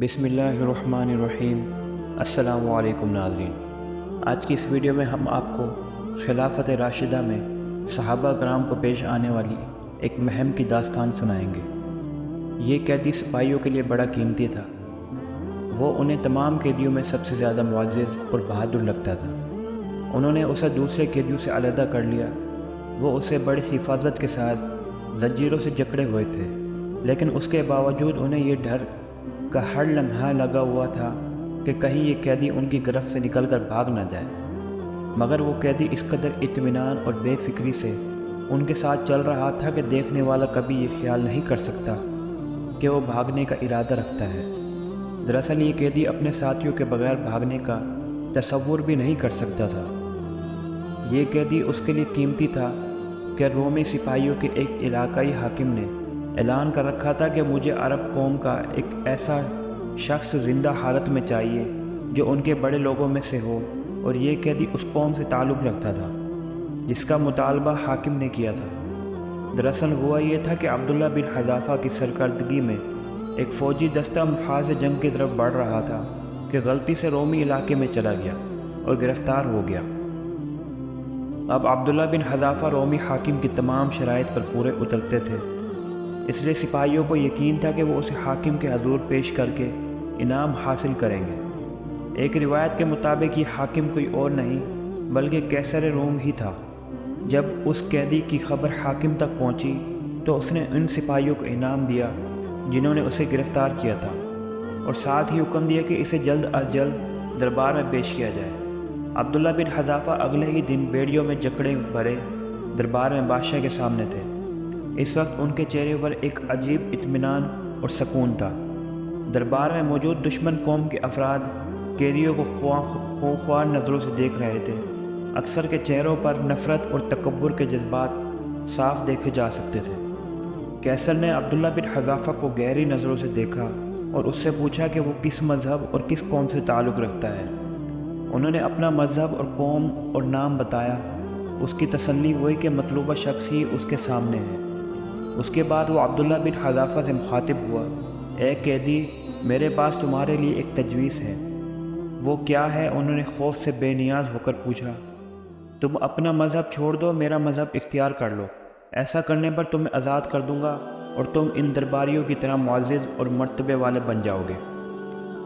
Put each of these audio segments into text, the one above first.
بسم اللہ الرحمن الرحیم۔ السلام علیکم ناظرین، آج کی اس ویڈیو میں ہم آپ کو خلافت راشدہ میں صحابہ کرام کو پیش آنے والی ایک مہم کی داستان سنائیں گے۔ یہ قیدی سپاہیوں کے لیے بڑا قیمتی تھا۔ وہ انہیں تمام قیدیوں میں سب سے زیادہ معزز اور بہادر لگتا تھا۔ انہوں نے اسے دوسرے قیدیوں سے علیحدہ کر لیا۔ وہ اسے بڑی حفاظت کے ساتھ زنجیروں سے جکڑے ہوئے تھے، لیکن اس کے باوجود انہیں یہ ڈر کا ہر لمحہ لگا ہوا تھا کہ کہیں یہ قیدی ان کی گرفت سے نکل کر بھاگ نہ جائے۔ مگر وہ قیدی اس قدر اطمینان اور بے فکری سے ان کے ساتھ چل رہا تھا کہ دیکھنے والا کبھی یہ خیال نہیں کر سکتا کہ وہ بھاگنے کا ارادہ رکھتا ہے۔ دراصل یہ قیدی اپنے ساتھیوں کے بغیر بھاگنے کا تصور بھی نہیں کر سکتا تھا۔ یہ قیدی اس کے لیے قیمتی تھا کہ رومی سپاہیوں کے ایک علاقائی حاکم نے اعلان کر رکھا تھا کہ مجھے عرب قوم کا ایک ایسا شخص زندہ حالت میں چاہیے جو ان کے بڑے لوگوں میں سے ہو، اور یہ قیدی اس قوم سے تعلق رکھتا تھا جس کا مطالبہ حاکم نے کیا تھا۔ دراصل ہوا یہ تھا کہ عبداللہ بن حذافہ کی سرکردگی میں ایک فوجی دستہ محاذ جنگ کی طرف بڑھ رہا تھا کہ غلطی سے رومی علاقے میں چلا گیا اور گرفتار ہو گیا۔ اب عبداللہ بن حذافہ رومی حاکم کی تمام شرائط پر پورے اترتے تھے، اس لیے سپاہیوں کو یقین تھا کہ وہ اسے حاکم کے حضور پیش کر کے انعام حاصل کریں گے۔ ایک روایت کے مطابق یہ حاکم کوئی اور نہیں بلکہ قیصر روم ہی تھا۔ جب اس قیدی کی خبر حاکم تک پہنچی تو اس نے ان سپاہیوں کو انعام دیا جنہوں نے اسے گرفتار کیا تھا، اور ساتھ ہی حکم دیا کہ اسے جلد از جلد دربار میں پیش کیا جائے۔ عبداللہ بن حذافہ اگلے ہی دن بیڑیوں میں جکڑے بھرے دربار میں بادشاہ کے سامنے تھے۔ اس وقت ان کے چہرے پر ایک عجیب اطمینان اور سکون تھا۔ دربار میں موجود دشمن قوم کے افراد قیدیوں کو خوار نظروں سے دیکھ رہے تھے۔ اکثر کے چہروں پر نفرت اور تکبر کے جذبات صاف دیکھے جا سکتے تھے۔ قیصر نے عبداللہ بن حذافہ کو گہری نظروں سے دیکھا اور اس سے پوچھا کہ وہ کس مذہب اور کس قوم سے تعلق رکھتا ہے۔ انہوں نے اپنا مذہب اور قوم اور نام بتایا۔ اس کی تسلی ہوئی کہ مطلوبہ شخص ہی اس کے سامنے ہے۔ اس کے بعد وہ عبداللہ بن حذافہ سے مخاطب ہوا، اے قیدی، میرے پاس تمہارے لیے ایک تجویز ہے۔ وہ کیا ہے؟ انہوں نے خوف سے بے نیاز ہو کر پوچھا۔ تم اپنا مذہب چھوڑ دو، میرا مذہب اختیار کر لو۔ ایسا کرنے پر تمہیں آزاد کر دوں گا اور تم ان درباریوں کی طرح معزز اور مرتبے والے بن جاؤ گے۔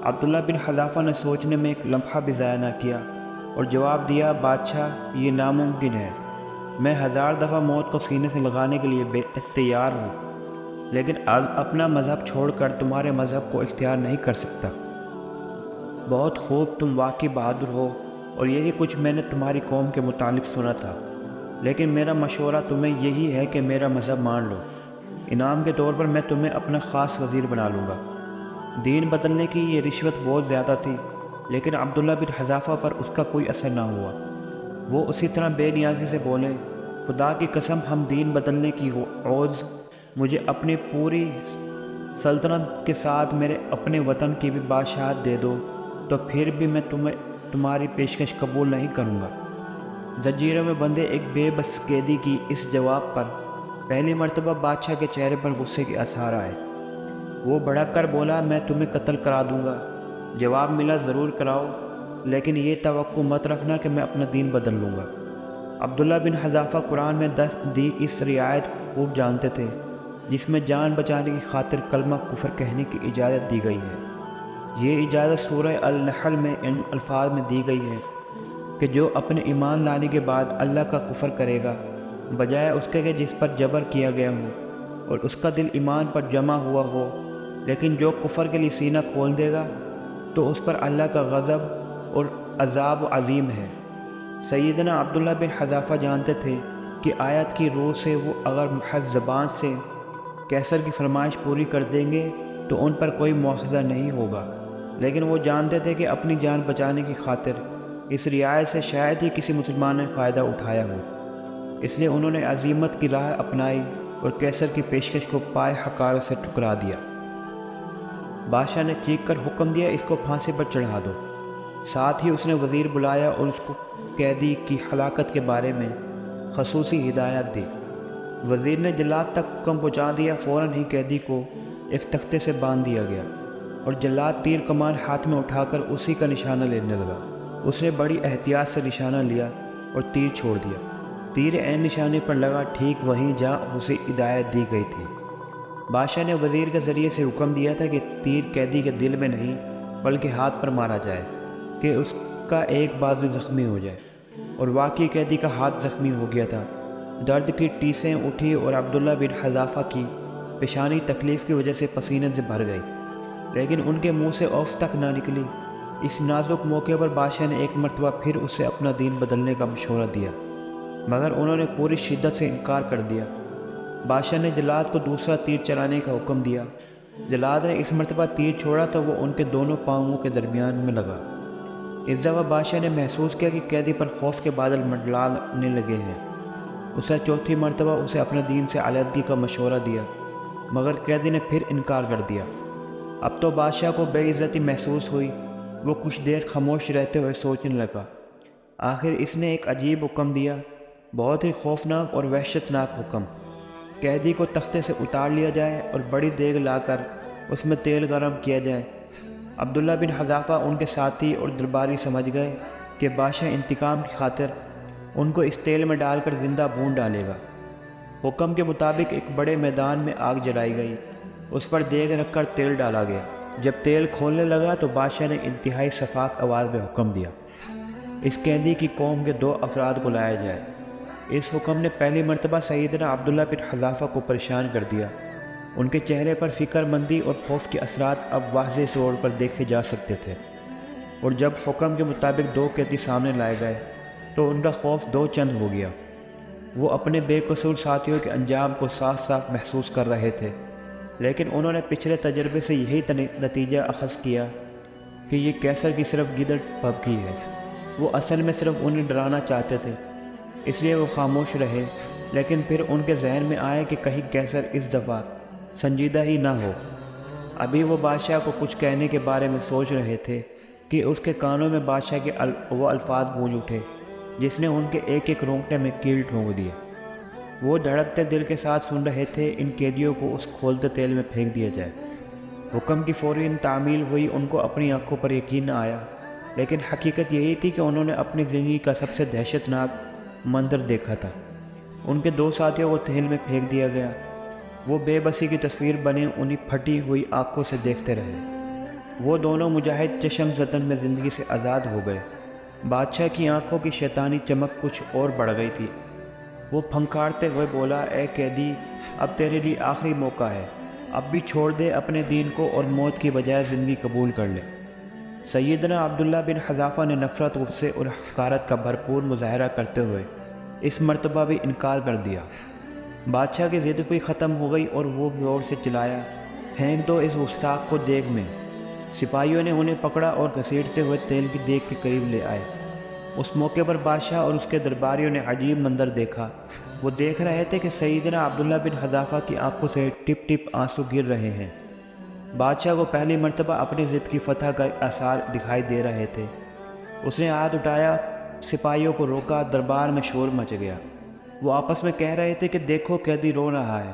عبداللہ بن حذافہ نے سوچنے میں ایک لمحہ بھی ضائع نہ کیا اور جواب دیا، بادشاہ، یہ ناممکن ہے۔ میں 1000 دفعہ موت کو سینے سے لگانے کے لیے تیار ہوں، لیکن اپنا مذہب چھوڑ کر تمہارے مذہب کو اختیار نہیں کر سکتا۔ بہت خوب، تم واقعی بہادر ہو، اور یہی کچھ میں نے تمہاری قوم کے متعلق سنا تھا، لیکن میرا مشورہ تمہیں یہی ہے کہ میرا مذہب مان لو۔ انعام کے طور پر میں تمہیں اپنا خاص وزیر بنا لوں گا۔ دین بدلنے کی یہ رشوت بہت زیادہ تھی، لیکن عبداللہ بن حذافہ پر اس کا کوئی اثر نہ ہوا۔ وہ اسی طرح بے نیازی سے بولے، خدا کی قسم، ہم دین بدلنے کی عوض مجھے اپنی پوری سلطنت کے ساتھ میرے اپنے وطن کی بھی بادشاہت دے دو تو پھر بھی میں تمہاری پیشکش قبول نہیں کروں گا۔ زنجیروں میں بندھے ایک بے بس قیدی کی اس جواب پر پہلی مرتبہ بادشاہ کے چہرے پر غصے کے اثار آئے۔ وہ بھڑک کر بولا، میں تمہیں قتل کرا دوں گا۔ جواب ملا، ضرور کراؤ، لیکن یہ توقع مت رکھنا کہ میں اپنا دین بدل لوں گا۔ عبداللہ بن حذافہ قرآن میں دی اس رعایت خوب جانتے تھے جس میں جان بچانے کی خاطر کلمہ کفر کہنے کی اجازت دی گئی ہے۔ یہ اجازت سورہ النحل میں ان الفاظ میں دی گئی ہے کہ جو اپنے ایمان لانے کے بعد اللہ کا کفر کرے گا بجائے اس کے کہ جس پر جبر کیا گیا ہو اور اس کا دل ایمان پر جمع ہوا ہو، لیکن جو کفر کے لیے سینہ کھول دے گا تو اس پر اللہ کا غضب اور عذاب عظیم ہے۔ سیدنا عبداللہ بن حذافہ جانتے تھے کہ آیت کی روح سے وہ اگر محض زبان سے قیصر کی فرمائش پوری کر دیں گے تو ان پر کوئی مواخذہ نہیں ہوگا، لیکن وہ جانتے تھے کہ اپنی جان بچانے کی خاطر اس رعایت سے شاید ہی کسی مسلمان نے فائدہ اٹھایا ہو، اس لیے انہوں نے عزیمت کی راہ اپنائی اور قیصر کی پیشکش کو پائے حقارت سے ٹھکرا دیا۔ بادشاہ نے چیخ کر حکم دیا، اس کو پھانسی پر چڑھا دو۔ ساتھ ہی اس نے وزیر بلایا اور اس کو قیدی کی ہلاکت کے بارے میں خصوصی ہدایت دی۔ وزیر نے جلاد تک حکم پہنچا دیا۔ فوراً ہی قیدی کو ایک تختے سے باندھ دیا گیا اور جلاد تیر کمان ہاتھ میں اٹھا کر اسی کا نشانہ لینے لگا۔ اس نے بڑی احتیاط سے نشانہ لیا اور تیر چھوڑ دیا۔ تیر عین نشانے پر لگا، ٹھیک وہیں جہاں اسے ہدایت دی گئی تھی۔ بادشاہ نے وزیر کے ذریعے سے حکم دیا تھا کہ تیر قیدی کے دل میں نہیں بلکہ ہاتھ پر مارا جائے کہ اس کا ایک بازو زخمی ہو جائے، اور واقعی قیدی کا ہاتھ زخمی ہو گیا تھا۔ درد کی ٹیسیں اٹھی اور عبداللہ بن حذافہ کی پیشانی تکلیف کی وجہ سے پسینے سے بھر گئی، لیکن ان کے منہ سے اوف تک نہ نکلی۔ اس نازک موقع پر بادشاہ نے ایک مرتبہ پھر اسے اپنا دین بدلنے کا مشورہ دیا، مگر انہوں نے پوری شدت سے انکار کر دیا۔ بادشاہ نے جلاد کو دوسرا تیر چلانے کا حکم دیا۔ جلاد نے اس مرتبہ تیر چھوڑا تو وہ ان کے دونوں پاؤں کے درمیان میں لگا۔ اس دفعہ بادشاہ نے محسوس کیا کہ قیدی پر خوف کے بادل منڈلانے لگے ہیں۔ اس نے چوتھی مرتبہ اسے اپنے دین سے علیحدگی کا مشورہ دیا، مگر قیدی نے پھر انکار کر دیا۔ اب تو بادشاہ کو بے عزتی محسوس ہوئی۔ وہ کچھ دیر خاموش رہتے ہوئے سوچنے لگا۔ آخر اس نے ایک عجیب حکم دیا، بہت ہی خوفناک اور وحشتناک حکم۔ قیدی کو تختے سے اتار لیا جائے اور بڑی دیگ لا کر اس میں تیل گرم کیا جائے۔ عبداللہ بن حذافہ ان کے ساتھی اور درباری سمجھ گئے کہ بادشاہ انتقام کی خاطر ان کو اس تیل میں ڈال کر زندہ بھون ڈالے گا۔ حکم کے مطابق ایک بڑے میدان میں آگ جلائی گئی، اس پر دیگ رکھ کر تیل ڈالا گیا۔ جب تیل کھولنے لگا تو بادشاہ نے انتہائی شفاف آواز میں حکم دیا، اس قیدی کی قوم کے 2 افراد کو لایا جائے۔ اس حکم نے پہلی مرتبہ سیدنا عبداللہ بن حذافہ کو پریشان کر دیا۔ ان کے چہرے پر فکر مندی اور خوف کے اثرات اب واضح طور پر دیکھے جا سکتے تھے، اور جب حکم کے مطابق 2 قیدی سامنے لائے گئے تو ان کا خوف 2 چند ہو گیا۔ وہ اپنے بے قصور ساتھیوں کے انجام کو صاف صاف محسوس کر رہے تھے، لیکن انہوں نے پچھلے تجربے سے یہی نتیجہ اخذ کیا کہ یہ قیصر کی صرف گیدڑ پھبکی ہے۔ وہ اصل میں صرف انہیں ڈرانا چاہتے تھے، اس لیے وہ خاموش رہے۔ لیکن پھر ان کے ذہن میں آئے کہ کہیں قیصر اس دفعہ سنجیدہ ہی نہ ہو۔ ابھی وہ بادشاہ کو کچھ کہنے کے بارے میں سوچ رہے تھے کہ اس کے کانوں میں بادشاہ کے وہ الفاظ گونج اٹھے جس نے ان کے ایک ایک رونگٹے میں کیل ٹھونک دیے۔ وہ دھڑکتے دل کے ساتھ سن رہے تھے، ان قیدیوں کو اس کھولتے تیل میں پھینک دیا جائے۔ حکم کی فوری تعمیل ہوئی۔ ان کو اپنی آنکھوں پر یقین نہ آیا، لیکن حقیقت یہی تھی کہ انہوں نے اپنی زندگی کا سب سے دہشتناک منظر دیکھا تھا۔ ان کے 2 ساتھیوں کو تیل میں پھینک دیا گیا۔ وہ بے بسی کی تصویر بنے انہیں پھٹی ہوئی آنکھوں سے دیکھتے رہے۔ وہ دونوں مجاہد چشم زدن میں زندگی سے آزاد ہو گئے۔ بادشاہ کی آنکھوں کی شیطانی چمک کچھ اور بڑھ گئی تھی۔ وہ پھنکارتے ہوئے بولا، اے قیدی، اب تیرے لیے آخری موقع ہے، اب بھی چھوڑ دے اپنے دین کو اور موت کی بجائے زندگی قبول کر لے۔ سیدنا عبداللہ بن حذافہ نے نفرت، غصے اور حقارت کا بھرپور مظاہرہ کرتے ہوئے اس مرتبہ بھی انکار کر دیا۔ بادشاہ کی ضد بھی ختم ہو گئی اور وہ زور سے چلایا، پھینک دو اس گستاخ کو دیگ میں۔ سپاہیوں نے انہیں پکڑا اور گھسیٹتے ہوئے تیل کی دیگ کے قریب لے آئے۔ اس موقع پر بادشاہ اور اس کے درباریوں نے عجیب منظر دیکھا۔ وہ دیکھ رہے تھے کہ سیدنا عبداللہ بن حذافہ کی آنکھوں سے ٹپ ٹپ آنسو گر رہے ہیں۔ بادشاہ کو پہلی مرتبہ اپنی ضد کی فتح کا آثار دکھائی دے رہے تھے۔ اس نے ہاتھ اٹھایا، سپاہیوں کو روکا، دربار میں شور مچ گیا۔ وہ آپس میں کہہ رہے تھے کہ دیکھو قیدی رو رہا ہے،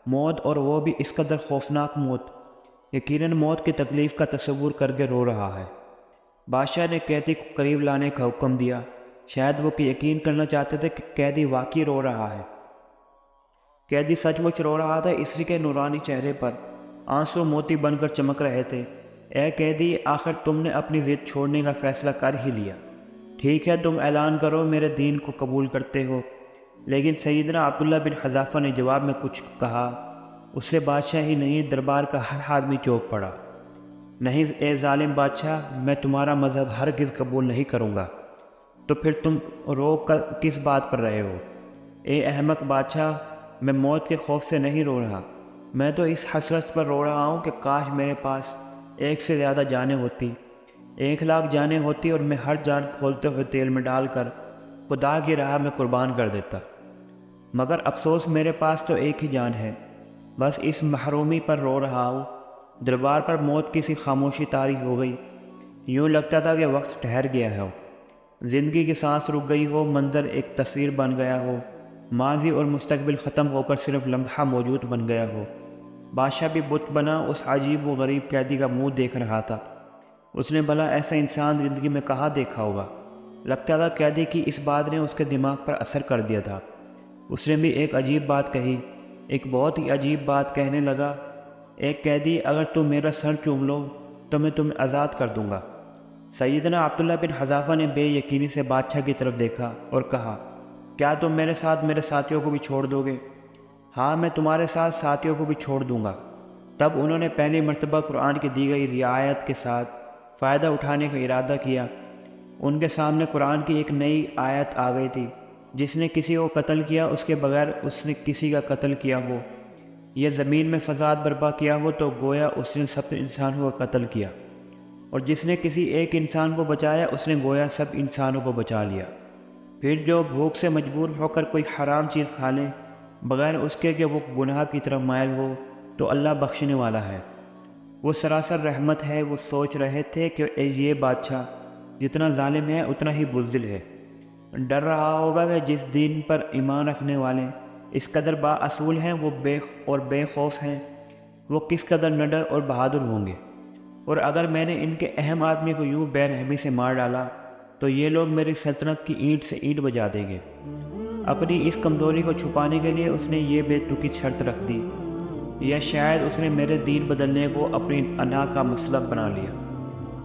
موت، اور وہ بھی اس قدر خوفناک موت، یقیناً موت کی تکلیف کا تصور کر کے رو رہا ہے۔ بادشاہ نے قیدی کو قریب لانے کا حکم دیا۔ شاید وہ یقین کرنا چاہتے تھے کہ قیدی واقعی رو رہا ہے۔ قیدی سچ مچ رو رہا تھا، اس لیے کہ نورانی چہرے پر آنسو موتی بن کر چمک رہے تھے۔ اے قیدی، آخر تم نے اپنی ضد چھوڑنے کا فیصلہ کر ہی لیا۔ ٹھیک ہے، تم اعلان کرو میرے دین کو قبول کرتے ہو۔ لیکن سیدنا عبداللہ بن حذافہ نے جواب میں کچھ کہا۔ اس سے بادشاہ ہی نہیں، دربار کا ہر آدمی چونک پڑا۔ نہیں اے ظالم بادشاہ، میں تمہارا مذہب ہرگز قبول نہیں کروں گا۔ تو پھر تم رو کس بات پر رہے ہو؟ اے احمق بادشاہ، میں موت کے خوف سے نہیں رو رہا، میں تو اس حسرت پر رو رہا ہوں کہ کاش میرے پاس 1 سے زیادہ جانیں ہوتی، 1,00,000 جانیں ہوتی، اور میں ہر جان کھولتے ہوئے تیل میں ڈال کر خدا کی راہ میں قربان کر دیتا۔ مگر افسوس، میرے پاس تو ایک ہی جان ہے، بس اس محرومی پر رو رہا ہوں۔ دربار پر موت کی سی خاموشی طاری ہو گئی، یوں لگتا تھا کہ وقت ٹھہر گیا ہو، زندگی کی سانس رک گئی ہو، منظر ایک تصویر بن گیا ہو، ماضی اور مستقبل ختم ہو کر صرف لمحہ موجود بن گیا ہو۔ بادشاہ بھی بت بنا اس عجیب و غریب قیدی کا منہ دیکھ رہا تھا۔ اس نے بھلا ایسا انسان زندگی میں کہاں دیکھا ہوگا؟ لگتا تھا قیدی کی اس بات نے اس کے دماغ پر اثر کر دیا تھا۔ اس نے بھی ایک عجیب بات کہی، ایک بہت ہی عجیب بات کہنے لگا، ایک قیدی اگر تم میرا سر چوم لو تو میں تمہیں آزاد کر دوں گا۔ سیدنا عبداللہ بن حذافہ نے بے یقینی سے بادشاہ کی طرف دیکھا اور کہا، کیا تم میرے ساتھ میرے ساتھیوں کو بھی چھوڑ دو گے؟ ہاں، میں تمہارے ساتھ ساتھیوں کو بھی چھوڑ دوں گا۔ تب انہوں نے پہلی مرتبہ قرآن کی دی گئی رعایت کے ساتھ فائدہ اٹھانے کا ارادہ کیا۔ ان کے سامنے قرآن کی ایک نئی آیت آ گئی تھی، جس نے کسی کو قتل کیا اس کے بغیر اس نے کسی کا قتل کیا ہو، یہ زمین میں فساد برپا کیا ہو تو گویا اس نے سب انسانوں کا قتل کیا، اور جس نے کسی ایک انسان کو بچایا اس نے گویا سب انسانوں کو بچا لیا۔ پھر جو بھوک سے مجبور ہو کر کوئی حرام چیز کھا لے بغیر اس کے کہ وہ گناہ کی طرف مائل ہو تو اللہ بخشنے والا ہے، وہ سراسر رحمت ہے۔ وہ سوچ رہے تھے کہ یہ بادشاہ جتنا ظالم ہے اتنا ہی بزدل ہے۔ ڈر رہا ہوگا کہ جس دین پر ایمان رکھنے والے اس قدر با اصول ہیں وہ بے خوف ہیں، وہ کس قدر نڈر اور بہادر ہوں گے۔ اور اگر میں نے ان کے اہم آدمی کو یوں بے رحمی سے مار ڈالا تو یہ لوگ میری سلطنت کی اینٹ سے اینٹ بجا دیں گے۔ اپنی اس کمزوری کو چھپانے کے لیے اس نے یہ بے تکی شرط رکھ دی، یا شاید اس نے میرے دین بدلنے کو اپنی انا کا مسلب بنا لیا،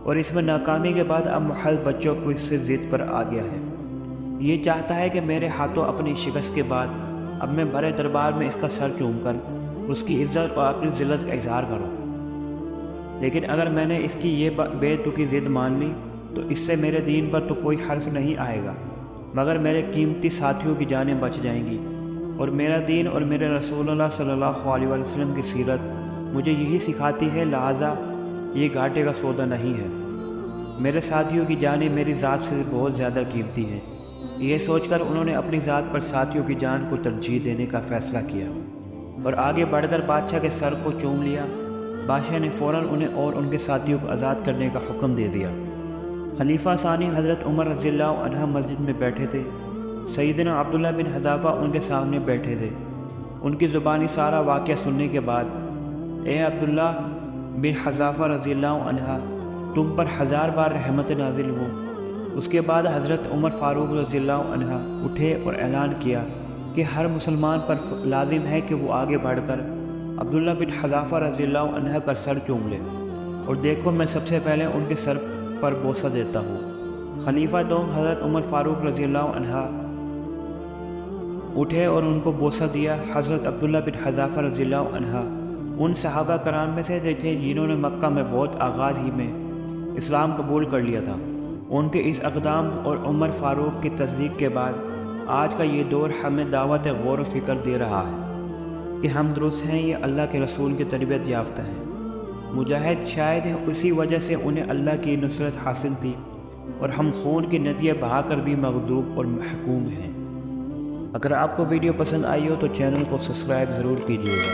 اور اس میں ناکامی کے بعد اب محض بچوں کو اس سے ضد پر آ گیا ہے۔ یہ چاہتا ہے کہ میرے ہاتھوں اپنی شکست کے بعد اب میں بڑے دربار میں اس کا سر چوم کر اس کی عزت اور اپنی ذلت کا اظہار کروں۔ لیکن اگر میں نے اس کی یہ بے تکی ضد مان لی تو اس سے میرے دین پر تو کوئی حرف نہیں آئے گا، مگر میرے قیمتی ساتھیوں کی جانیں بچ جائیں گی، اور میرا دین اور میرے رسول اللہ صلی اللہ علیہ وسلم کی سیرت مجھے یہی سکھاتی ہے، لہٰذا یہ گھاٹے کا سودا نہیں ہے۔ میرے ساتھیوں کی جانیں میری ذات سے بہت زیادہ قیمتی ہیں۔ یہ سوچ کر انہوں نے اپنی ذات پر ساتھیوں کی جان کو ترجیح دینے کا فیصلہ کیا اور آگے بڑھ کر بادشاہ کے سر کو چوم لیا۔ بادشاہ نے فوراً انہیں اور ان کے ساتھیوں کو آزاد کرنے کا حکم دے دیا۔ خلیفہ ثانی حضرت عمر رضی اللہ عنہ مسجد میں بیٹھے تھے۔ سیدنا عبداللہ بن حذافہ ان کے سامنے بیٹھے تھے۔ ان کی زبانی سارا واقعہ سننے کے بعد، اے عبداللہ بن حذافہ رضی اللہ عنہ، تم پر 1000 بار رحمت نازل ہو۔ اس کے بعد حضرت عمر فاروق رضی اللہ عنہ اٹھے اور اعلان کیا کہ ہر مسلمان پر لازم ہے کہ وہ آگے بڑھ کر عبداللہ بن حذافہ رضی اللہ عنہ کا سر چوم لے، اور دیکھو میں سب سے پہلے ان کے سر پر بوسہ دیتا ہوں۔ خلیفہ دوم حضرت عمر فاروق رضی اللہ عنہ اٹھے اور ان کو بوسہ دیا۔ حضرت عبداللہ بن حذافہ رضی اللہ عنہ ان صحابہ کرام میں سے تھے جنہوں نے مکہ میں بہت آغاز ہی میں اسلام قبول کر لیا تھا۔ ان کے اس اقدام اور عمر فاروق کی تصدیق کے بعد آج کا یہ دور ہمیں دعوت غور و فکر دے رہا ہے کہ ہم درست ہیں یا اللہ کے رسول کی تربیت یافتہ ہیں۔ مجاہد شاید اسی وجہ سے انہیں اللہ کی نصرت حاصل تھی، اور ہم خون کی ندیاں بہا کر بھی مغلوب اور محکوم ہیں۔ اگر آپ کو ویڈیو پسند آئی ہو تو چینل کو سبسکرائب ضرور کیجیے گا۔